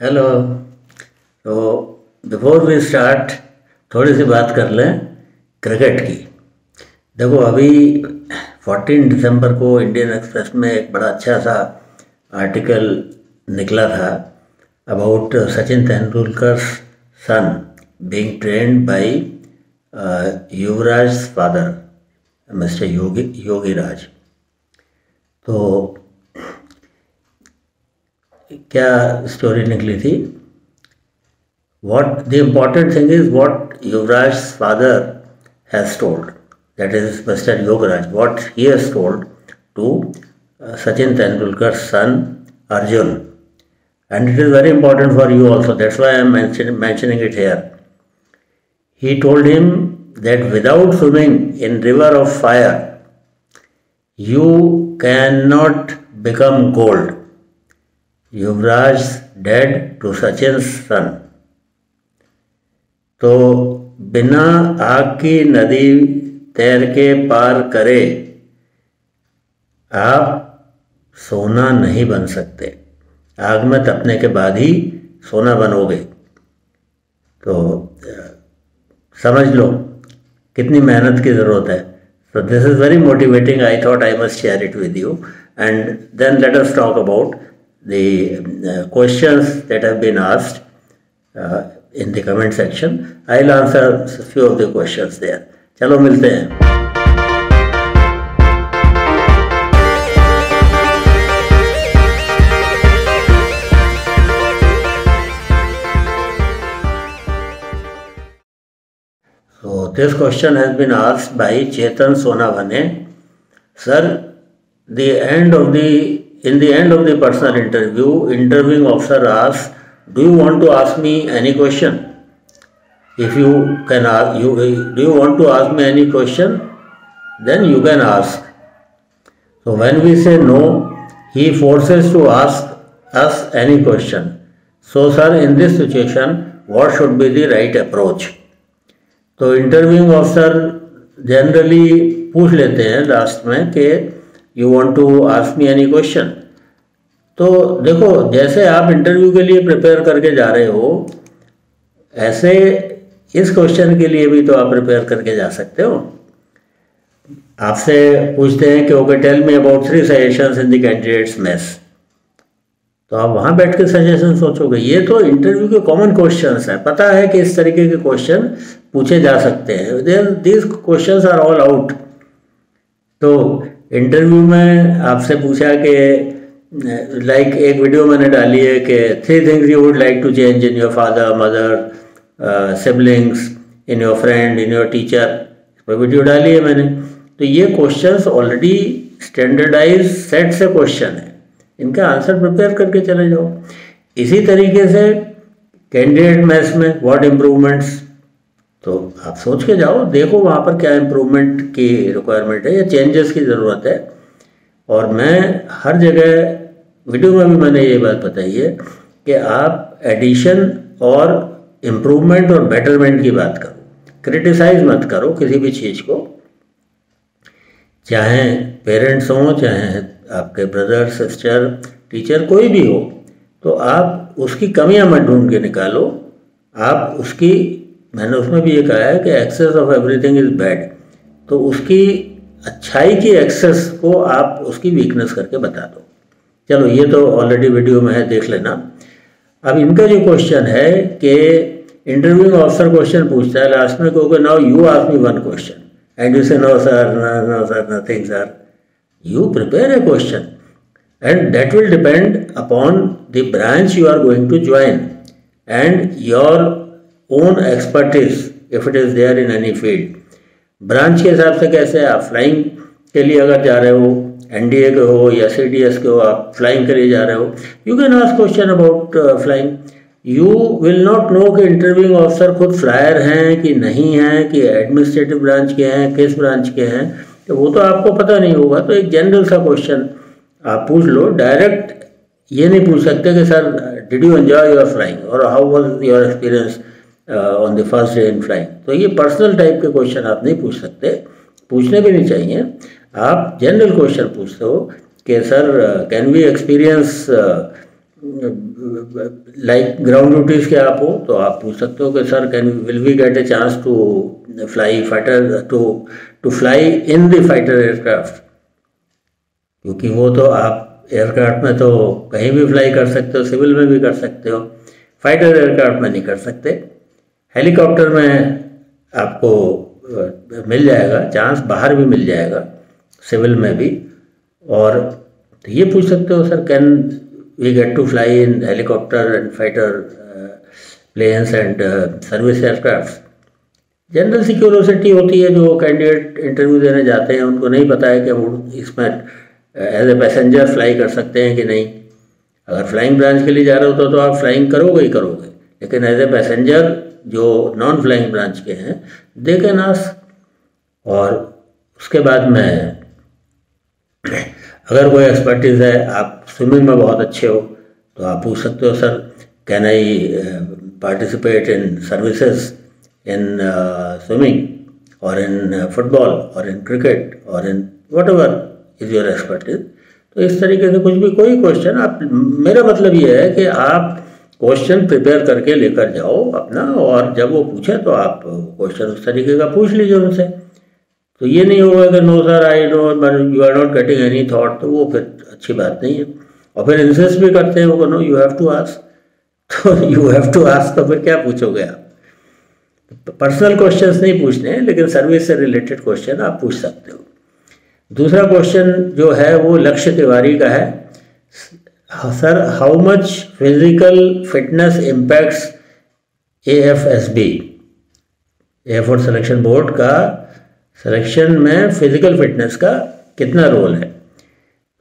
Hello. तो before we start थोड़ी सी बात कर लें क्रिकेट की। देखो अभी 14 दिसंबर को इंडियन एक्सप्रेस में एक बड़ा अच्छा सा आर्टिकल निकला था about Sachin Tendulkar son being trained by Yuvraj father mister Yograj. तो क्या स्टोरी निकली थी? What the important thing is what Yuvraj's father has told, that is Mr. Yogaraj, what he has told to Sachin Tendulkar's son Arjun, and it is very important for you also. That's why I am mentioning it here. He told him that without swimming in river of fire, you cannot become gold. Yuvraj's dad to Sachin's son. तो बिना आग की नदी तैर के पार करे आप सोना नहीं बन सकते। आग में तपने के बाद ही सोना बनोगे। तो समझ लो कितनी मेहनत की ज़रूरत है। So this is very motivating. I thought I must share it with you. And then let us talk about the questions that have been asked in the comment section. I'll answer a few of the questions there. चलो मिलते हैं। So this question has been asked by Chetan Sonavane. Sir, in the end of the personal interview, interviewing officer asks, do you want to ask me any question? If you can ask, do you want to ask me any question? Then you can ask. So when we say no, he forces to ask us any question. So sir, in this situation, what should be the right approach? तो interviewing officer generally पूछ लेते हैं last में कि you want to ask me any question. तो देखो जैसे आप इंटरव्यू के लिए प्रिपेयर करके जा रहे हो ऐसे इस क्वेश्चन के लिए भी तो आप प्रिपेयर करके जा सकते हो। आपसे पूछते हैं कि okay tell me about 3 suggestions in the candidates mess, तो आप वहाँ बैठ के सजेशन सोचोगे। ये तो इंटरव्यू के कॉमन क्वेश्चंस हैं, पता है कि इस तरीके के क्वेश्चन पूछे जा सकते हैं। These questions are all out. तो इंटरव्यू में आपसे पूछा कि लाइक एक वीडियो मैंने डाली है कि 3 things you would like to change in your father mother siblings in your friend in your teacher, वो वीडियो डाली है मैंने। तो ये क्वेश्चंस ऑलरेडी स्टैंडर्डाइज सेट से क्वेश्चन है, इनका आंसर प्रिपेयर करके चले जाओ। इसी तरीके से कैंडिडेट मैथ्स में व्हाट इम्प्रूवमेंट्स, तो आप सोच के जाओ, देखो वहाँ पर क्या इम्प्रूवमेंट की रिक्वायरमेंट है या चेंजेस की ज़रूरत है। और मैं हर जगह वीडियो में भी मैंने ये बात बताई है कि आप एडिशन और इम्प्रूवमेंट और बेटरमेंट की बात करो, क्रिटिसाइज मत करो किसी भी चीज़ को, चाहे पेरेंट्स हों चाहे आपके ब्रदर सिस्टर टीचर कोई भी हो। तो आप उसकी कमियां मत ढूंढ के निकालो, आप उसकी, मैंने उसमें भी ये कहा है कि excess of everything is bad, तो उसकी अच्छाई की एक्सेस को आप उसकी वीकनेस करके बता दो। चलो ये तो ऑलरेडी वीडियो में है, देख लेना। अब इनका जो क्वेश्चन है कि इंटरव्यूइंग ऑफिसर क्वेश्चन पूछता है लास्ट में, क्योंकि now you ask me one question and you say no sir nothing sir. You prepare a question and that will depend upon the branch you are going to join and your own expertise if it is there in any field. Branch के हिसाब से कैसे आप flying के लिए अगर जा रहे हो, एनडीए के हो या सीडीएस के हो, आप फ्लाइंग के लिए जा रहे हो, you can ask question about flying. You will not know कि इंटरव्यूइंग ऑफिसर खुद फ्लायर हैं कि नहीं हैं, कि एडमिनिस्ट्रेटिव ब्रांच के हैं, किस ब्रांच के हैं, तो वो तो आपको पता नहीं होगा। तो एक जनरल सा क्वेश्चन आप पूछ लो। डायरेक्ट ये नहीं पूछ सकते कि sir did you enjoy your flying और how was your experience on the first day in flying. तो ये पर्सनल टाइप के क्वेश्चन आप नहीं पूछ सकते, पूछने भी नहीं चाहिए। आप जनरल क्वेश्चन पूछते हो कि sir can we experience like ground duties के आप हो तो आप पूछ सकते हो कि sir will we get a chance to fly fighter to fly in the fighter aircraft, क्योंकि वो तो आप एयरक्राफ्ट में तो कहीं भी फ्लाई कर सकते हो, सिविल में भी कर सकते हो, फाइटर एयरक्राफ्ट में नहीं कर सकते। हेलीकॉप्टर में आपको मिल जाएगा चांस, बाहर भी मिल जाएगा, सिविल में भी। और तो ये पूछ सकते हो sir can we get to fly in helicopter and fighter planes and service aircraft. General सी क्यूरोसिटी होती है जो कैंडिडेट इंटरव्यू देने जाते हैं, उनको नहीं पता है कि वो इसमें एज ए पैसेंजर फ्लाई कर सकते हैं कि नहीं। अगर फ्लाइंग ब्रांच के लिए जा रहे हो तो आप फ्लाइंग करोगे ही करोगे, लेकिन एज ए पैसेंजर जो नॉन फ्लाइंग ब्रांच के हैं दे कैन आस्क। और उसके बाद में अगर कोई एक्सपर्टीज़ है, आप स्विमिंग में बहुत अच्छे हो तो आप पूछ सकते हो sir can I participate in services in swimming और इन फुटबॉल और इन क्रिकेट और in what ever is your expertise. तो इस तरीके से कुछ भी कोई क्वेश्चन आप, मेरा मतलब ये है कि आप क्वेश्चन प्रिपेयर करके लेकर जाओ अपना, और जब वो पूछे तो आप क्वेश्चन उस तरीके का पूछ लीजिए उनसे। तो ये नहीं होगा कि no sir I know you are not getting any thought, तो वो फिर अच्छी बात नहीं है। और फिर इंसिस्ट भी करते हैं वो, no you have to ask, तो यू हैव टू आस्क तो फिर क्या पूछोगे आप। पर्सनल क्वेश्चंस नहीं पूछने हैं, लेकिन सर्विस से रिलेटेड क्वेश्चन आप पूछ सकते हो। दूसरा क्वेश्चन जो है वो लक्ष्य तिवारी का है, sir how much physical fitness impacts AFSB, air force selection board का सिलेक्शन में फिजिकल फिटनेस का कितना रोल है।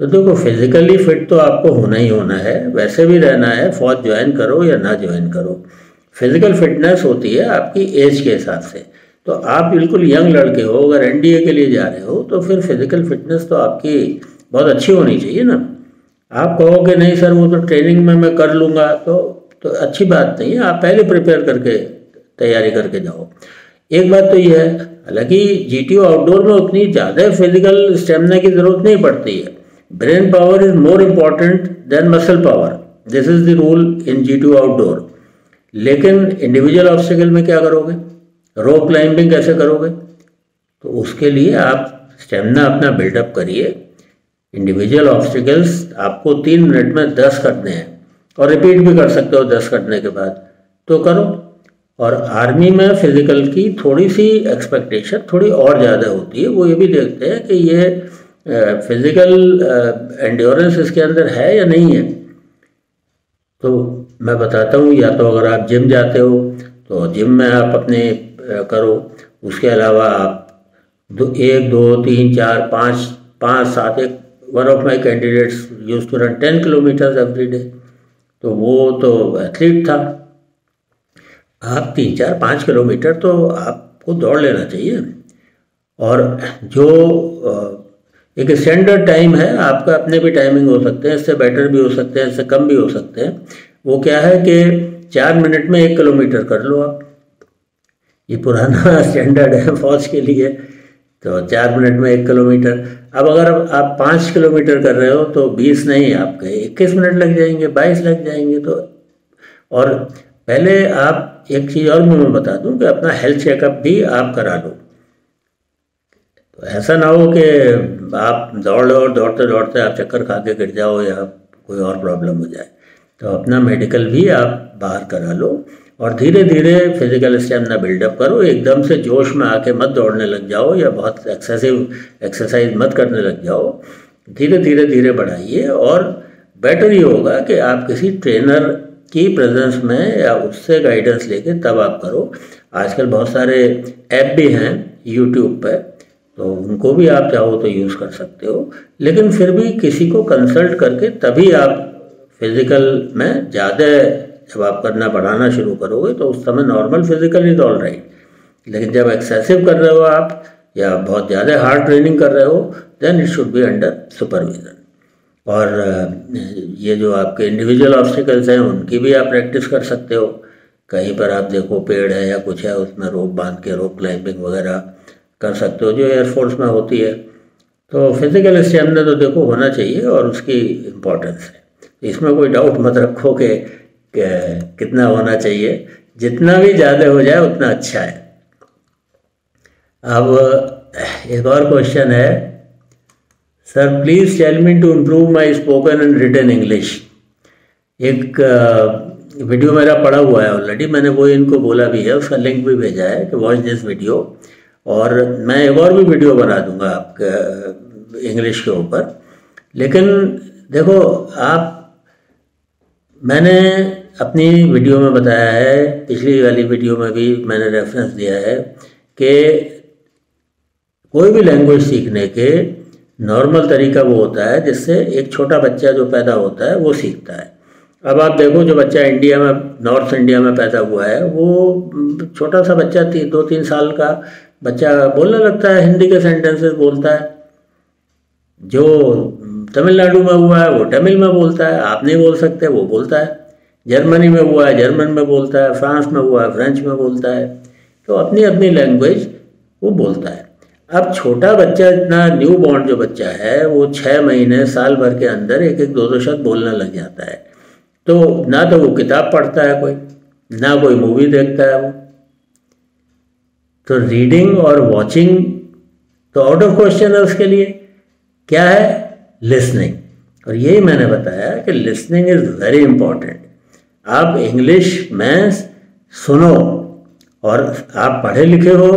तो देखो फिजिकली फिट तो आपको होना ही होना है, वैसे भी रहना है, फौज ज्वाइन करो या ना ज्वाइन करो। फिजिकल फिटनेस होती है आपकी एज के हिसाब से। तो आप बिल्कुल यंग लड़के हो, अगर NDA के लिए जा रहे हो तो फिर फिजिकल फिटनेस तो आपकी बहुत अच्छी होनी चाहिए ना। आप कहो कि नहीं सर वो तो ट्रेनिंग में मैं कर लूँगा, तो अच्छी बात नहीं है। आप पहले प्रिपेयर करके तैयारी करके जाओ। एक बात तो ये है, हालांकि GTO आउटडोर में उतनी ज़्यादा फिजिकल स्टेमिना की ज़रूरत नहीं पड़ती है। Brain power is more important than muscle power, this is the rule in GTO outdoor. लेकिन इंडिविजुअल ऑब्स्टिकल में क्या करोगे, रोप क्लाइंबिंग कैसे करोगे, तो उसके लिए आप स्टेमिना अपना बिल्डअप करिए। इंडिविजुअल ऑब्स्टिकल्स आपको 3 मिनट में 10 करने हैं, और रिपीट भी कर सकते हो 10 करने के बाद, तो करो। और आर्मी में फिजिकल की थोड़ी सी एक्सपेक्टेशन थोड़ी और ज़्यादा होती है। वो ये भी देखते हैं कि ये फिजिकल एंड्योरेंस इसके अंदर है या नहीं है। तो मैं बताता हूँ, या तो अगर आप जिम जाते हो तो जिम में आप अपने करो, उसके अलावा आप 1 2 3 4 5 5 7 एक one of my candidates used to run 10 kilometres every day, तो वो तो एथलीट था। आप 3 4 5 किलोमीटर तो आपको दौड़ लेना चाहिए। और जो एक स्टैंडर्ड टाइम है आपका, अपने भी टाइमिंग हो सकते हैं, इससे बेटर भी हो सकते हैं, इससे कम भी हो सकते हैं। वो क्या है कि 4 मिनट में 1 किलोमीटर कर लो आप, ये पुराना स्टैंडर्ड है फौज के लिए। तो 4 मिनट में 1 किलोमीटर। अब अगर आप 5 किलोमीटर कर रहे हो तो 20 नहीं, आपके 21 मिनट लग जाएंगे, 22 लग जाएंगे। तो और पहले आप एक चीज़ और मैं बता दूं कि अपना हेल्थ चेकअप भी आप करा लो। तो ऐसा ना हो कि आप दौड़ लो और दौड़ते दौड़ते आप चक्कर खा के गिर जाओ या कोई और प्रॉब्लम हो जाए। तो अपना मेडिकल भी आप बाहर करा लो, और धीरे धीरे फिजिकल स्टेमिना बिल्डअप करो। एकदम से जोश में आके मत दौड़ने लग जाओ या बहुत एक्सेसिव एक्सरसाइज मत करने लग जाओ। धीरे धीरे धीरे बढ़ाइए, और बेटर ये होगा कि आप किसी ट्रेनर की प्रेजेंस में या उससे गाइडेंस लेके तब आप करो। आजकल बहुत सारे ऐप भी हैं यूट्यूब पे, तो उनको भी आप चाहो तो यूज़ कर सकते हो। लेकिन फिर भी किसी को कंसल्ट करके तभी आप फिजिकल में ज़्यादा जब आप करना बढ़ाना शुरू करोगे तो उस समय normal physical is all right. लेकिन जब एक्सेसिव कर रहे हो आप या बहुत ज़्यादा हार्ड ट्रेनिंग कर रहे हो, then it should be under supervision. और ये जो आपके इंडिविजुअल ऑब्स्टिकल्स हैं उनकी भी आप प्रैक्टिस कर सकते हो। कहीं पर आप देखो पेड़ है या कुछ है, उसमें रोप बांध के रोप क्लाइंबिंग वगैरह कर सकते हो जो एयरफोर्स में होती है। तो फिजिकल स्टेमिना तो देखो होना चाहिए और उसकी इम्पोर्टेंस है, इसमें कोई डाउट मत रखो कि कितना होना चाहिए, जितना भी ज़्यादा हो जाए उतना अच्छा है। अब एक और क्वेश्चन है, sir please tell me to improve my spoken and written English. एक वीडियो मेरा पड़ा हुआ है ऑलरेडी, मैंने वो इनको बोला भी है, उसका लिंक भी भेजा है कि वॉच दिस वीडियो, और मैं एक और भी वीडियो बना दूंगा आपका इंग्लिश के ऊपर। लेकिन देखो मैंने अपनी वीडियो में बताया है, पिछली वाली वीडियो में भी मैंने रेफरेंस दिया है कि कोई भी लैंग्वेज सीखने के नॉर्मल तरीका वो होता है जिससे एक छोटा बच्चा जो पैदा होता है वो सीखता है। अब आप देखो, जो बच्चा इंडिया में, नॉर्थ इंडिया में पैदा हुआ है, वो छोटा सा बच्चा 2-3 साल का बच्चा बोलने लगता है, हिंदी के सेंटेंसेस बोलता है। जो तमिलनाडु में हुआ है वो तमिल में बोलता है, आप नहीं बोल सकते, वो बोलता है। जर्मनी में हुआ है जर्मन में बोलता है, फ्रांस में हुआ है फ्रेंच में बोलता है। तो अपनी अपनी लैंग्वेज वो बोलता है। अब छोटा बच्चा, इतना न्यू बॉर्न जो बच्चा है, वो 6 महीने साल भर के अंदर एक एक 2-2 शब्द बोलने लग जाता है। तो ना तो वो किताब पढ़ता है कोई, ना कोई मूवी देखता है वो। तो रीडिंग और वॉचिंग तो आउट ऑफ क्वेश्चन है उसके लिए। क्या है? लिसनिंग। और यही मैंने बताया कि लिसनिंग इज़ वेरी इंपॉर्टेंट। आप इंग्लिश में सुनो, और आप पढ़े लिखे हो,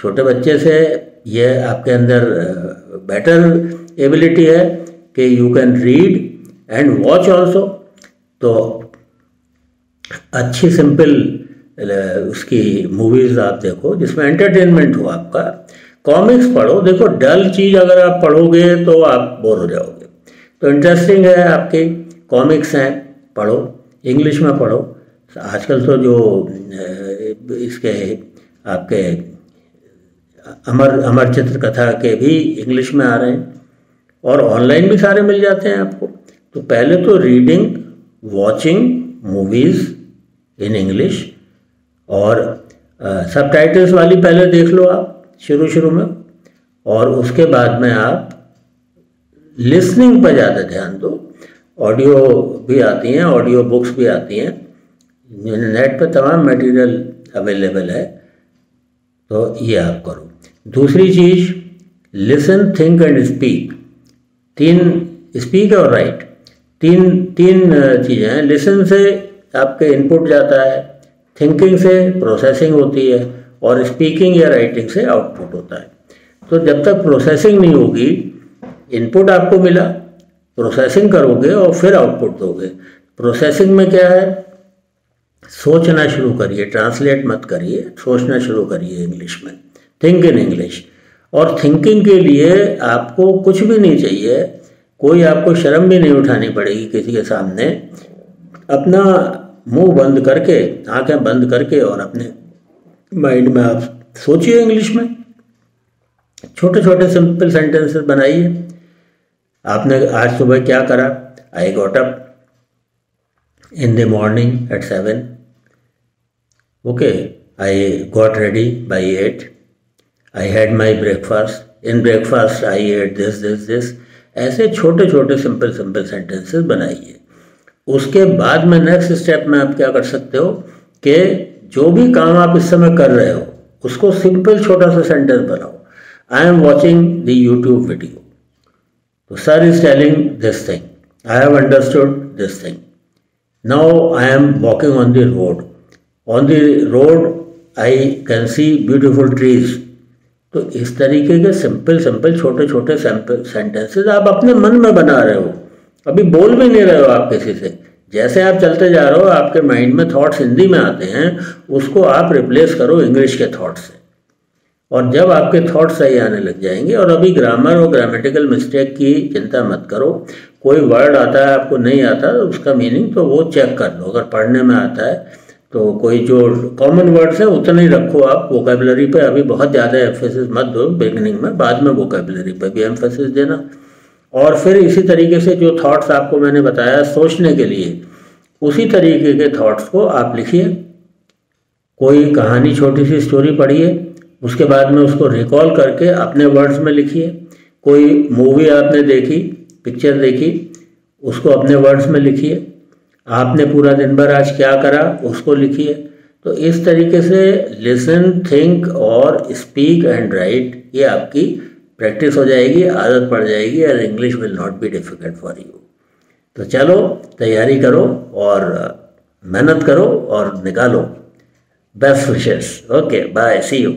छोटे बच्चे से ये आपके अंदर बेटर एबिलिटी है कि you can read and watch also. तो अच्छी सिंपल उसकी मूवीज़ आप देखो जिसमें एंटरटेनमेंट हो आपका। कॉमिक्स पढ़ो। देखो, डल चीज़ अगर आप पढ़ोगे तो आप बोर हो जाओगे। तो इंटरेस्टिंग है, आपके कॉमिक्स हैं, पढ़ो, इंग्लिश में पढ़ो। आजकल तो जो इसके आपके अमर चित्र कथा के भी इंग्लिश में आ रहे हैं, और ऑनलाइन भी सारे मिल जाते हैं आपको। तो पहले तो reading, watching movies in English, और सबटाइटल्स वाली पहले देख लो आप शुरू में, और उसके बाद में आप लिसनिंग पर ज़्यादा ध्यान दो। ऑडियो भी आती हैं, ऑडियो बुक्स भी आती हैं, नेट पर तमाम मटेरियल अवेलेबल है, तो ये आप करो। दूसरी चीज़, listen, think and speak. 3 speak और राइट, तीन चीज़ें हैं। लिसन से आपके इनपुट जाता है, थिंकिंग से प्रोसेसिंग होती है, और स्पीकिंग या राइटिंग से आउटपुट होता है। तो जब तक प्रोसेसिंग नहीं होगी, इनपुट आपको मिला, प्रोसेसिंग करोगे और फिर आउटपुट दोगे। प्रोसेसिंग में क्या है? सोचना शुरू करिए, ट्रांसलेट मत करिए, सोचना शुरू करिए इंग्लिश में। Think in English. और थिंकिंग के लिए आपको कुछ भी नहीं चाहिए, कोई आपको शर्म भी नहीं उठानी पड़ेगी किसी के सामने। अपना मुंह बंद करके, आंखें बंद करके, और अपने माइंड में आप सोचिए इंग्लिश में। छोटे छोटे सिंपल सेंटेंसेस बनाइए। आपने आज सुबह क्या करा? I got up in the morning at 7. Okay, I got ready by 8. I had my breakfast. In breakfast I ate this. ऐसे छोटे छोटे सिंपल सेंटेंसेस बनाइए। उसके बाद में नेक्स्ट स्टेप में आप क्या कर सकते हो कि जो भी काम आप इस समय कर रहे हो उसको सिंपल छोटा सा सेंटेंस बनाओ। I am watching the YouTube video, तो sir is telling this thing, I have understood this thing, now I am walking on the road, on the road I can see beautiful trees. तो इस तरीके के simple छोटे छोटे sentences आप अपने मन में बना रहे हो, अभी बोल भी नहीं रहे हो आप किसी से। जैसे आप चलते जा रहे हो, आपके माइंड में थॉट्स हिंदी में आते हैं, उसको आप रिप्लेस करो इंग्लिश के थॉट्स से। और जब आपके थॉट्स सही आने लग जाएंगे, और अभी ग्रामर और ग्रामेटिकल मिस्टेक की चिंता मत करो। कोई वर्ड आता है आपको नहीं आता, उसका मीनिंग तो वो चेक कर लो। अगर पढ़ने में आता है तो कोई जो कॉमन वर्ड्स हैं उतने ही रखो आप। वोकेबलरी पे अभी बहुत ज़्यादा एम्फेसिस मत दो बिगिनिंग में, बाद में वोकेबलरी पे भी एम्फेसिस देना। और फिर इसी तरीके से जो थॉट्स आपको मैंने बताया सोचने के लिए, उसी तरीके के थॉट्स को आप लिखिए। कोई कहानी, छोटी सी स्टोरी पढ़िए, उसके बाद में उसको रिकॉल करके अपने वर्ड्स में लिखिए। कोई मूवी आपने देखी, पिक्चर देखी, उसको अपने वर्ड्स में लिखिए। आपने पूरा दिन भर आज क्या करा उसको लिखिए। तो इस तरीके से लिसन, थिंक और स्पीक एंड राइट, ये आपकी प्रैक्टिस हो जाएगी, आदत पड़ जाएगी, और English will not be difficult for you. तो चलो तैयारी करो और मेहनत करो और निकालो। Best wishes. Okay, bye, see you.